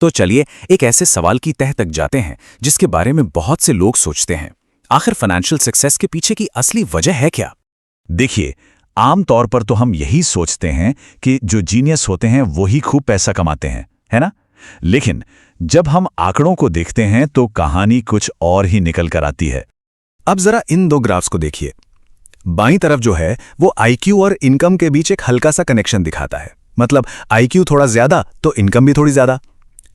तो चलिए एक ऐसे सवाल की तह तक जाते हैं जिसके बारे में बहुत से लोग सोचते हैं। आखिर फाइनेंशियल सक्सेस के पीछे की असली वजह है क्या? देखिए, आमतौर पर तो हम यही सोचते हैं कि जो जीनियस होते हैं वो ही खूब पैसा कमाते हैं, है ना? लेकिन जब हम आंकड़ों को देखते हैं तो कहानी कुछ और ही निकल कर आती है। अब जरा इन दो ग्राफ्स को देखिए। बाईं तरफ जो है वो आईक्यू और इनकम के बीच एक हल्का सा कनेक्शन दिखाता है, मतलब आईक्यू थोड़ा ज्यादा तो इनकम भी थोड़ी ज्यादा।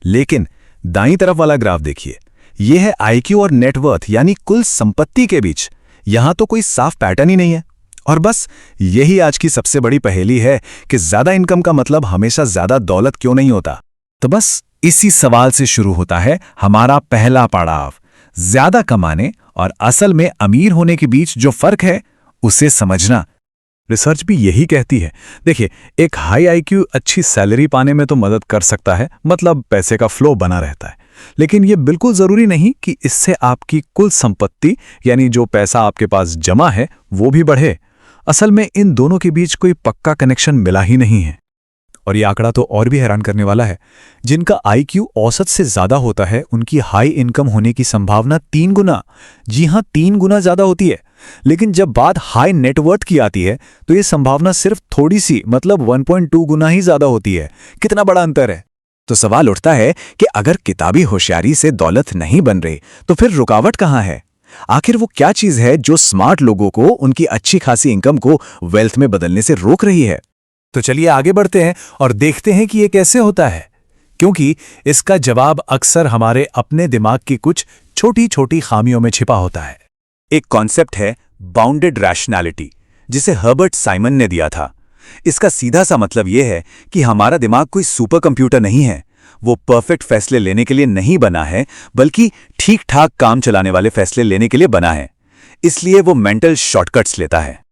लेकिन दाईं तरफ वाला ग्राफ देखिए, यह है आईक्यू और नेटवर्थ यानी कुल संपत्ति के बीच। यहां तो कोई साफ पैटर्न ही नहीं है। और बस यही आज की सबसे बड़ी पहेली है कि ज्यादा इनकम का मतलब हमेशा ज्यादा दौलत क्यों नहीं होता। तो बस इसी सवाल से शुरू होता है हमारा पहला पड़ाव, ज्यादा कमाने और असल में अमीर होने के बीच जो फर्क है उसे समझना। रिसर्च भी यही कहती है। देखिए, एक हाई आईक्यू अच्छी सैलरी पाने में तो मदद कर सकता है, मतलब पैसे का फ्लो बना रहता है, लेकिन यह बिल्कुल जरूरी नहीं कि इससे आपकी कुल संपत्ति यानी जो पैसा आपके पास जमा है वो भी बढ़े। असल में इन दोनों के बीच कोई पक्का कनेक्शन मिला ही नहीं है। और ये आंकड़ा तो और भी हैरान करने वाला है। जिनका आईक्यू औसत से ज्यादा होता है उनकी हाई इनकम होने की संभावना 3 गुना, जी हां 3 गुना ज्यादा होती है। लेकिन जब बात हाई नेटवर्थ की आती है तो ये संभावना सिर्फ थोड़ी सी, मतलब 1.2 गुना ही ज्यादा होती है। कितना बड़ा अंतर है। तो सवाल उठता है कि अगर किताबी होशियारी से दौलत नहीं बन रही तो फिर रुकावट कहाँ है? आखिर वो क्या चीज है जो स्मार्ट लोगों को उनकी अच्छी खासी इनकम को वेल्थ में बदलने से रोक रही है? तो चलिए आगे बढ़ते हैं और देखते हैं कि ये कैसे होता है, क्योंकि इसका जवाब अक्सर हमारे अपने दिमाग की कुछ छोटी छोटी खामियों में छिपा होता है। एक कॉन्सेप्ट है बाउंडेड रैशनैलिटी, जिसे हर्बर्ट साइमन ने दिया था। इसका सीधा सा मतलब यह है कि हमारा दिमाग कोई सुपर कंप्यूटर नहीं है। वो परफेक्ट फैसले लेने के लिए नहीं बना है, बल्कि ठीक ठाक काम चलाने वाले फैसले लेने के लिए बना है। इसलिए वो मेंटल शॉर्टकट्स लेता है।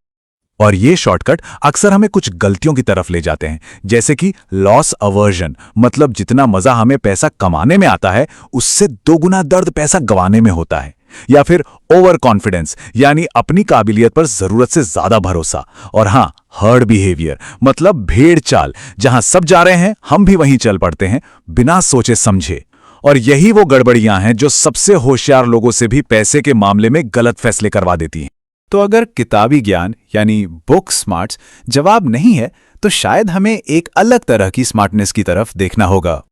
और ये शॉर्टकट अक्सर हमें कुछ गलतियों की तरफ ले जाते हैं, जैसे कि लॉस अवर्जन, मतलब जितना मजा हमें पैसा कमाने में आता है उससे 2 गुना दर्द पैसा गंवाने में होता है। या फिर ओवर कॉन्फिडेंस, यानी अपनी काबिलियत पर जरूरत से ज्यादा भरोसा। और हां, हर्ड बिहेवियर, मतलब भेड़ चाल, जहां सब जा रहे हैं हम भी वहीं चल पड़ते हैं बिना सोचे समझे। और यही वो गड़बड़ियां हैं जो सबसे होशियार लोगों से भी पैसे के मामले में गलत फैसले करवा देती हैं। तो अगर किताबी ज्ञान यानी बुक स्मार्ट्स जवाब नहीं है तो शायद हमें एक अलग तरह की स्मार्टनेस की तरफ देखना होगा।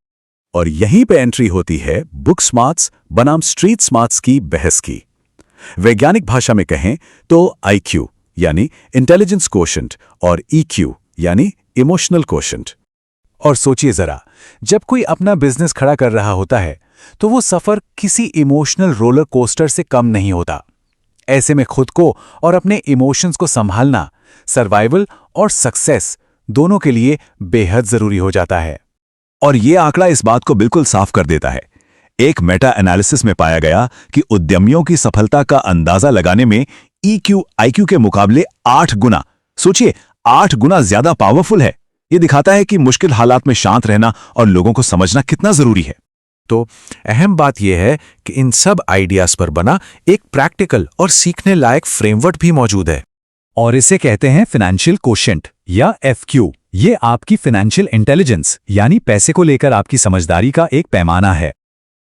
और यहीं पे एंट्री होती है बुक स्मार्ट्स बनाम स्ट्रीट स्मार्ट्स की बहस की। वैज्ञानिक भाषा में कहें तो आईक्यू यानी इंटेलिजेंस कोशेंट और ईक्यू यानी इमोशनल कोशेंट। और सोचिए जरा, जब कोई अपना बिजनेस खड़ा कर रहा होता है तो वो सफर किसी इमोशनल रोलर कोस्टर से कम नहीं होता। ऐसे में खुद को और अपने इमोशंस को संभालना सर्वाइवल और सक्सेस दोनों के लिए बेहद जरूरी हो जाता है। और ये आंकड़ा इस बात को बिल्कुल साफ कर देता है। एक मेटा एनालिसिस में पाया गया कि उद्यमियों की सफलता का अंदाजा लगाने में ईक्यू आईक्यू के मुकाबले 8 गुना, सोचिए 8 गुना ज्यादा पावरफुल है। ये दिखाता है कि मुश्किल हालात में शांत रहना और लोगों को समझना कितना जरूरी है। तो अहम बात यह है कि इन सब आइडियाज पर बना एक प्रैक्टिकल और सीखने लायक फ्रेमवर्क भी मौजूद है, और इसे कहते हैं फाइनेंशियल कोशेंट या एफक्यू। ये आपकी फाइनेंशियल इंटेलिजेंस यानी पैसे को लेकर आपकी समझदारी का एक पैमाना है।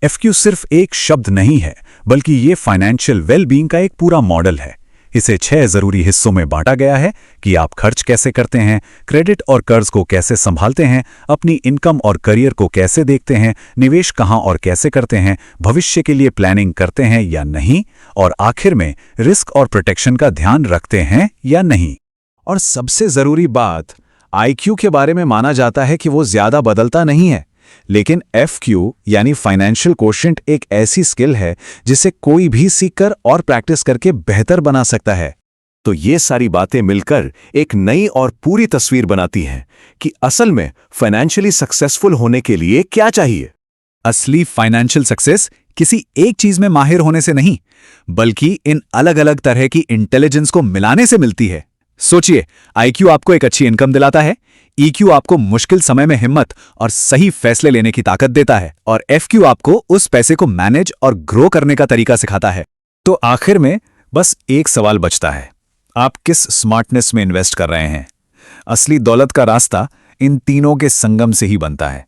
एफक्यू सिर्फ एक शब्द नहीं है, बल्कि ये फाइनेंशियल वेलबींग का एक पूरा मॉडल है। इसे 6 जरूरी हिस्सों में बांटा गया है कि आप खर्च कैसे करते हैं, क्रेडिट और कर्ज को कैसे संभालते हैं, अपनी इनकम और करियर को कैसे देखते हैं, निवेश कहां और कैसे करते हैं, भविष्य के लिए प्लानिंग करते हैं या नहीं, और आखिर में रिस्क और प्रोटेक्शन का ध्यान रखते हैं या नहीं। और सबसे जरूरी बात, आईक्यू के बारे में माना जाता है कि वो ज्यादा बदलता नहीं है, लेकिन एफक्यू यानी फाइनेंशियल कोशेंट एक ऐसी स्किल है जिसे कोई भी सीखकर और प्रैक्टिस करके बेहतर बना सकता है। तो ये सारी बातें मिलकर एक नई और पूरी तस्वीर बनाती हैं कि असल में फाइनेंशियली सक्सेसफुल होने के लिए क्या चाहिए। असली फाइनेंशियल सक्सेस किसी एक चीज में माहिर होने से नहीं, बल्कि इन अलग अलग तरह की इंटेलिजेंस को मिलाने से मिलती है। सोचिए, आईक्यू आपको एक अच्छी इनकम दिलाता है, ईक्यू आपको मुश्किल समय में हिम्मत और सही फैसले लेने की ताकत देता है, और एफक्यू आपको उस पैसे को मैनेज और ग्रो करने का तरीका सिखाता है। तो आखिर में बस एक सवाल बचता है, आप किस स्मार्टनेस में इन्वेस्ट कर रहे हैं? असली दौलत का रास्ता इन तीनों के संगम से ही बनता है।